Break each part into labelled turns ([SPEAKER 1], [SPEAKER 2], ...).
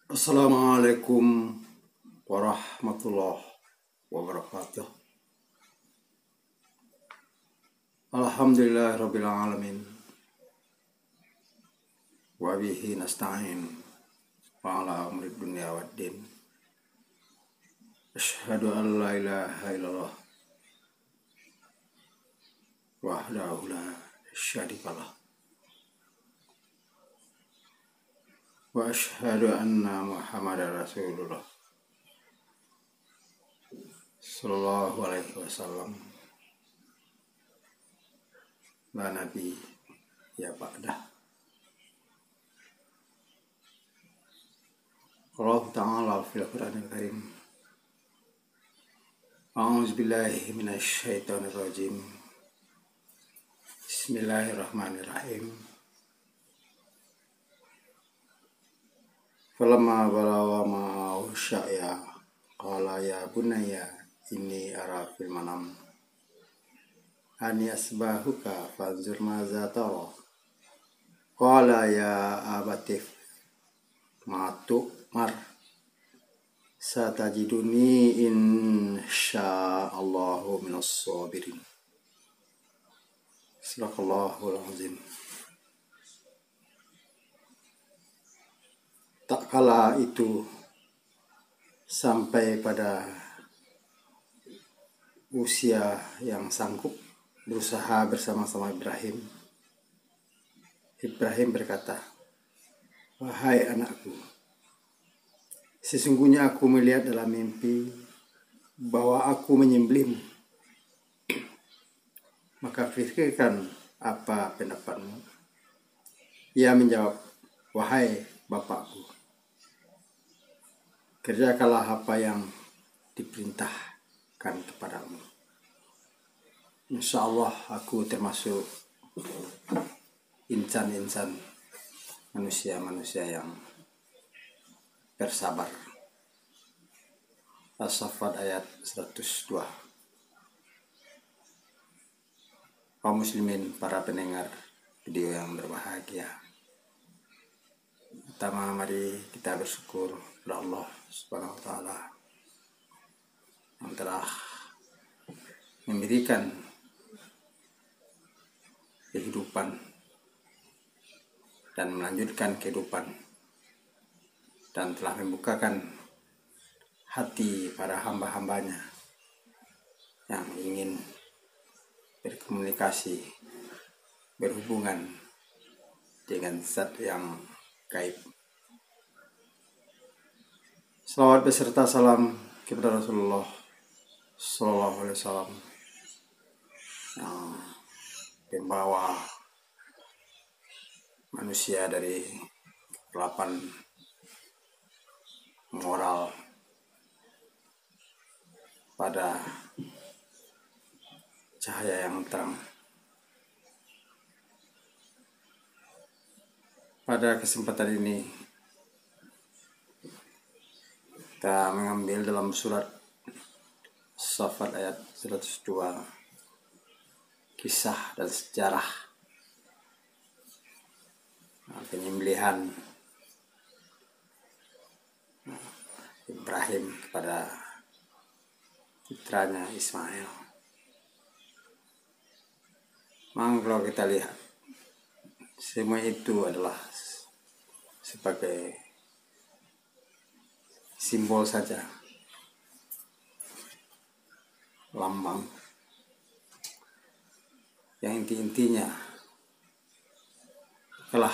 [SPEAKER 1] Assalamualaikum warahmatullahi wabarakatuh. Alhamdulillahirabbil alamin. Wa bihi nasta'in wa ala amri dunya waddin. Asyhadu an la ilaha illallah wahdahu la syarikalah. Wa asyhadu anna Muhammadar Rasulullah sallallahu alaihi wasallam. La nabi ya ba'dah. Allah Ta'ala fil Qur'anil Karim. A'udzu billahi minasy syaithanir rajim. Bismillahirrahmanirrahim. Falamma balagha ma'ahu sya'ya qala ya bunayya inni ara fil manam ani asbahuka fanzur maza tara qala ya abatif matu mar satajiduni insyaallahu minas sabirin. Sadaqallahul azim. Tak kala itu sampai pada usia yang sanggup berusaha bersama-sama Ibrahim. Ibrahim berkata, "Wahai anakku, sesungguhnya aku melihat dalam mimpi bahwa aku menyembelihmu. Maka pikirkan apa pendapatmu?" Ia menjawab, "Wahai bapakku, kerjakanlah apa yang diperintahkan kepadamu. Insya Allah aku termasuk insan-insan manusia-manusia yang bersabar." As-Saffat ayat 102. Kaum muslimin, para pendengar video yang berbahagia, pertama mari kita bersyukur kepada Allah Subhanahu wa taala yang telah memberikan kehidupan dan melanjutkan kehidupan dan telah membukakan hati para hamba-hambanya yang ingin berkomunikasi, berhubungan dengan zat yang gaib. Salawat beserta salam kepada Rasulullah sallallahu alaihi wasallam yang pembawa manusia dari kegelapan moral pada cahaya yang terang. Pada kesempatan ini kita mengambil dalam surat Saffat ayat 102 kisah dan sejarah penyembelihan Ibrahim kepada putranya Ismail. Memang kalau kita lihat, semua itu adalah sebagai simbol saja, lambang yang intinya adalah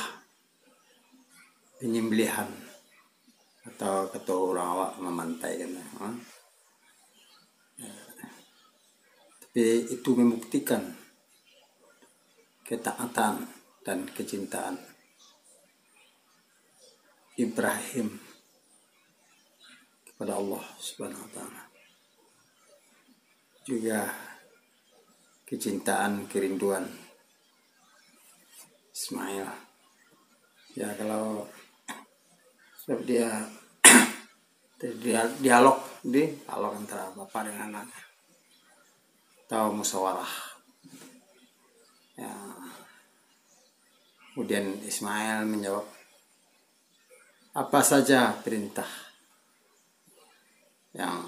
[SPEAKER 1] penyembelihan atau kata orang awak memantaikan. Tapi itu membuktikan ketaatan dan kecintaan Ibrahim kepada Allah Subhanahu wa taala. Juga kecintaan, kerinduan Ismail. Ya kalau dia dialog antara bapak dengan anak atau musyawarah. Ya. Kemudian Ismail menjawab, apa saja perintah yang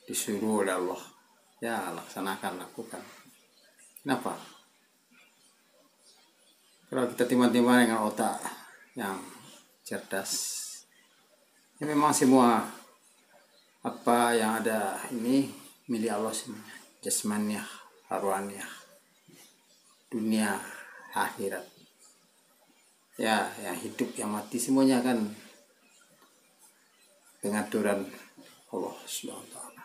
[SPEAKER 1] disuruh oleh Allah, ya laksanakan, lakukan. Kenapa? Kalau kita timbang-timbang dengan otak yang cerdas, ya memang semua apa yang ada ini milik Allah semua, jasmaniah, arwahniah, dunia, akhirat. Ya, yang hidup, yang mati semuanya kan pengaturan Allah Subhanahu wa taala.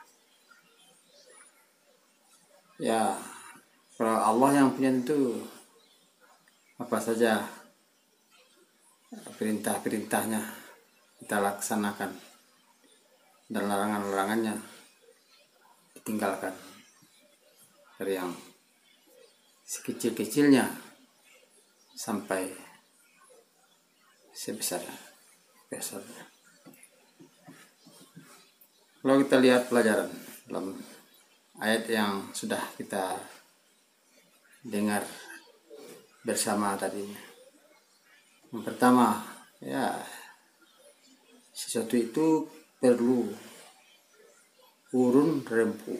[SPEAKER 1] Ya, kalau Allah yang punya itu apa saja perintah-perintahnya kita laksanakan dan larangan-larangannya ditinggalkan, dari yang sekecil-kecilnya sampai sebesar-besarnya. Kalau kita lihat pelajaran dalam ayat yang sudah kita dengar bersama tadi, yang pertama, ya sesuatu itu perlu urun rempu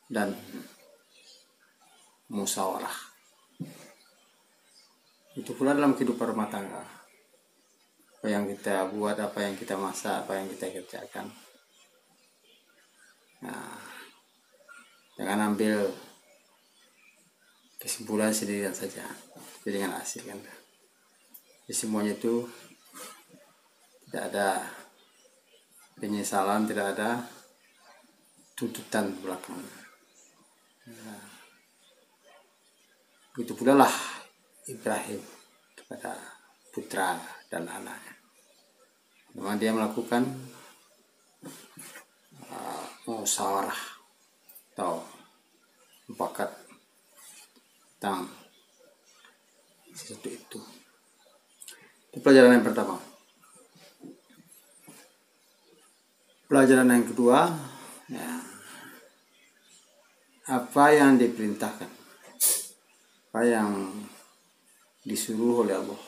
[SPEAKER 1] dan musyawarah. Itu pula dalam kehidupan rumah tangga. Apa yang kita buat, apa yang kita masak, apa yang kita kerjakan. Nah, jangan ambil kesimpulan sendirian saja, tapi dengan hasil kan. Jadi semuanya itu tidak ada penyesalan, tidak ada tuntutan belakang. Nah, begitu pula lah Ibrahim kepada putra dan anaknya. Memang dia melakukan musyawarah atau mufakat tentang sesuatu itu. Itu pelajaran yang pertama. Pelajaran yang kedua, ya, apa yang diperintahkan, apa yang disuruh oleh Allah,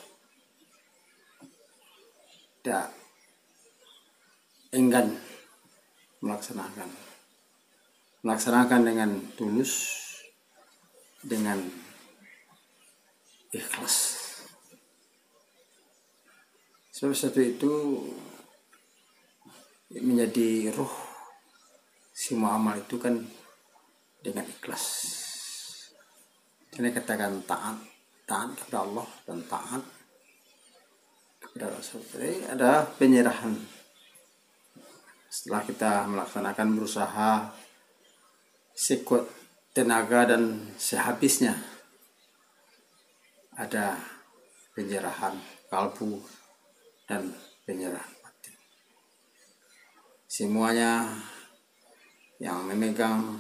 [SPEAKER 1] tidak enggan melaksanakan dengan tulus, dengan ikhlas. Sebab sesuatu itu menjadi ruh semua amal itu kan dengan ikhlas. Ini katakan taat kepada Allah dan taat kepada Rasul. Jadi ada penyerahan. Setelah kita melaksanakan, berusaha sekuat tenaga dan sehabisnya, ada penyerahan kalbu dan penyerahan batin. Semuanya yang memegang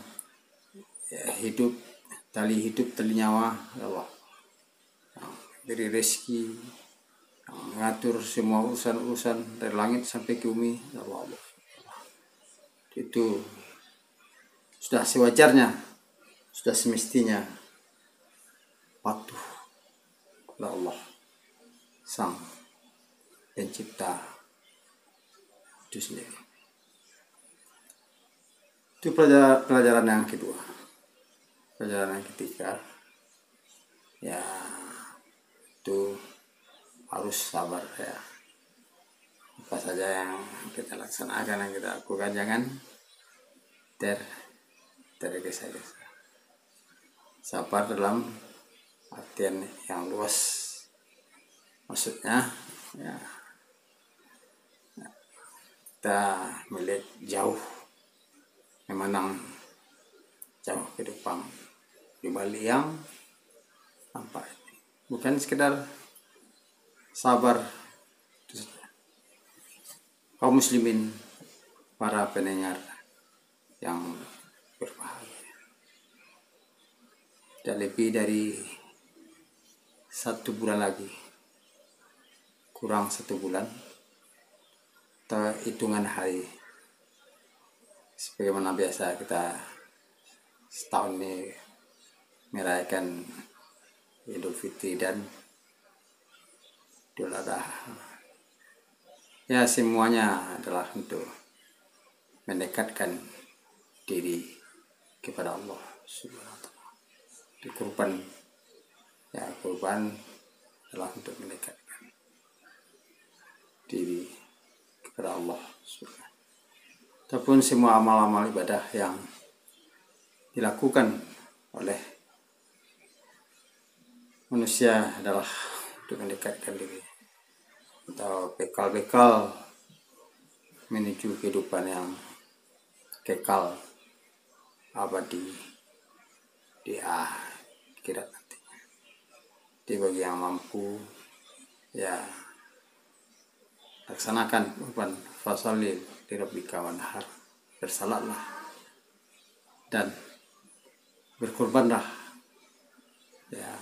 [SPEAKER 1] hidup, tali nyawa Allah, yang beri rezeki, yang mengatur semua urusan-urusan dari langit sampai ke bumi Allah. Itu sudah sewajarnya, sudah semestinya patuh kepada Allah Sang Pencipta itu sendiri. Itu pelajaran yang kedua. Pelajaran yang ketiga, ya itu harus sabar ya. Apa saja yang kita laksanakan, yang kita lakukan, jangan tergesa-gesa. Sabar dalam artian yang luas, maksudnya ya kita melihat jauh, memandang jauh ke depan, di balik yang nampak, bukan sekedar sabar. Kaum muslimin, para pendengar yang berbahagia, tidak lebih dari 1 bulan lagi, kurang 1 bulan, atau hitungan hari sebagaimana biasa kita setahun ini merayakan Idul Fitri dan Idul Adha. Ya, semuanya adalah untuk mendekatkan diri kepada Allah Subhanahu wa Ta'ala. Di kurban, ya kurban adalah untuk mendekatkan diri kepada Allah Subhanahu. Ataupun semua amal-amal ibadah yang dilakukan oleh manusia adalah untuk mendekatkan diri atau bekal-bekal menuju kehidupan yang kekal abadi di akhirat nanti. Jadi bagi yang mampu, ya laksanakan kurban fasalil di rabbika wanhar, bersalatlah dan berkorbanlah, ya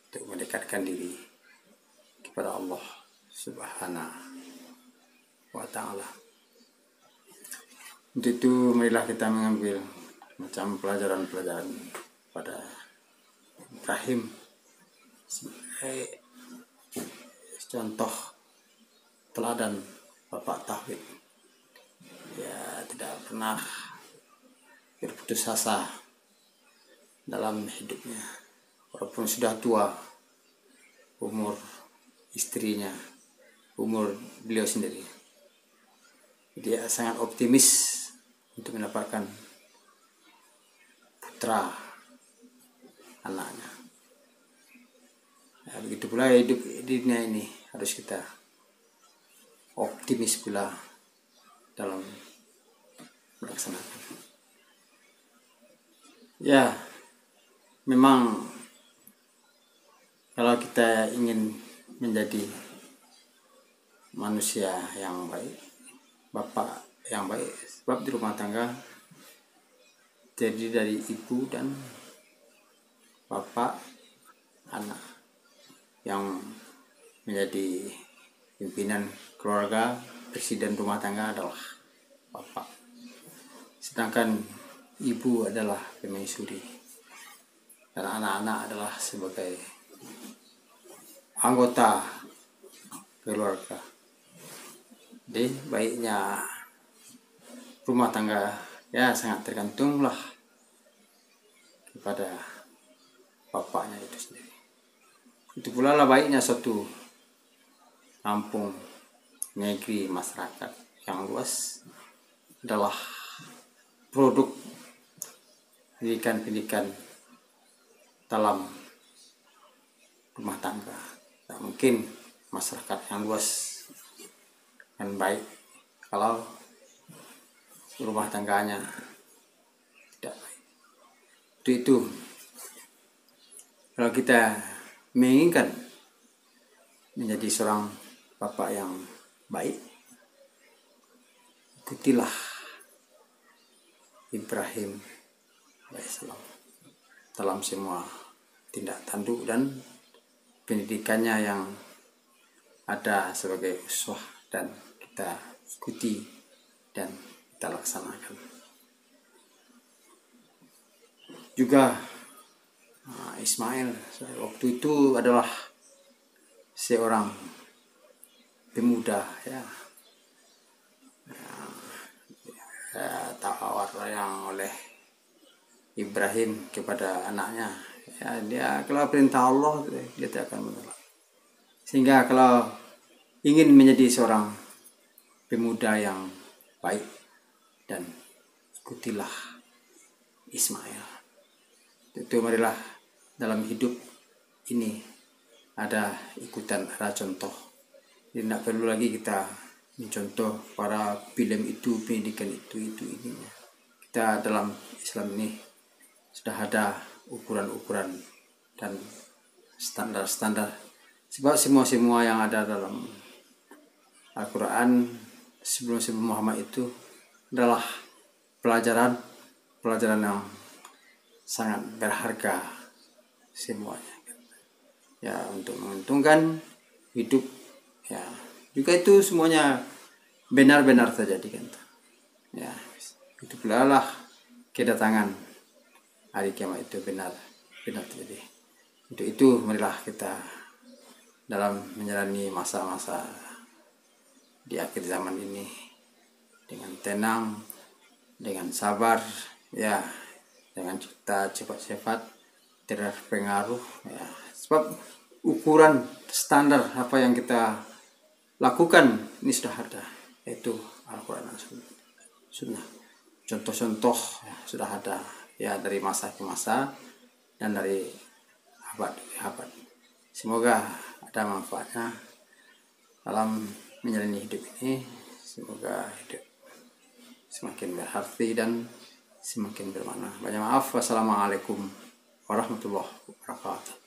[SPEAKER 1] untuk mendekatkan diri kepada Allah Subhanahu wa Ta'ala. Untuk itu marilah kita mengambil macam pelajaran-pelajaran pada Ibrahim sebagai contoh teladan bapak tauhid. Ya, tidak pernah berputus asa dalam hidupnya, walaupun sudah tua umur istrinya, umur beliau sendiri. Dia sangat optimis untuk mendapatkan putra anaknya. Ya, begitu pula hidup di dunia ini harus kita optimis pula dalam melaksanakan. Ya, memang kalau kita ingin menjadi manusia yang baik, bapak yang baik, sebab di rumah tangga terdiri dari ibu dan bapak, anak yang menjadi pimpinan keluarga, presiden rumah tangga adalah bapak. Sedangkan ibu adalah permaisuri dan anak-anak adalah sebagai anggota keluarga. Jadi baiknya rumah tangga ya sangat tergantunglah kepada bapaknya itu sendiri. Itu pula lah baiknya suatu kampung, negeri, masyarakat yang luas adalah produk pendidikan dalam rumah tangga. Tak mungkin masyarakat yang luas dan baik kalau rumah tangganya tidak baik. Itu kalau kita menginginkan menjadi seorang bapak yang baik, ikutilah Ibrahim alaihissalam dalam semua tindak tanduk dan pendidikannya yang ada sebagai uswah dan kita ikuti dan kita laksanakan. Juga Ismail waktu itu adalah seorang pemuda ya tawar yang oleh Ibrahim kepada anaknya. Ya, dia kalau perintah Allah dia tidak akan menolak. Sehingga kalau ingin menjadi seorang pemuda yang baik dan ikutilah Ismail. Itu marilah dalam hidup ini ada ikutan, ada contoh. Jadi tidak perlu lagi kita mencontoh para film itu, pendidikan itu ininya. Kita dalam Islam ini sudah ada ukuran-ukuran dan standar-standar. Sebab semua yang ada dalam Al-Quran sebelum Muhammad itu adalah pelajaran yang sangat berharga semuanya. Ya, untuk menguntungkan hidup ya. Juga itu semuanya benar-benar terjadi kan. Ya, itu pula lah kedatangan hari kiamat itu benar terjadi. Untuk itu marilah kita dalam menjalani masa-masa di akhir zaman ini dengan tenang, dengan sabar, ya, dengan kita cepat-cepat tidak terpengaruh, ya. Sebab ukuran standar apa yang kita lakukan ini sudah ada, yaitu Al-Quran dan Sunnah. Contoh-contoh ya, sudah ada, ya, dari masa ke masa dan dari abad ke abad. Semoga ada manfaatnya dalam menjalani hidup ini. Semoga hidup semakin berarti dan semakin bermakna. Banyak maaf. Wassalamualaikum warahmatullahi wabarakatuh.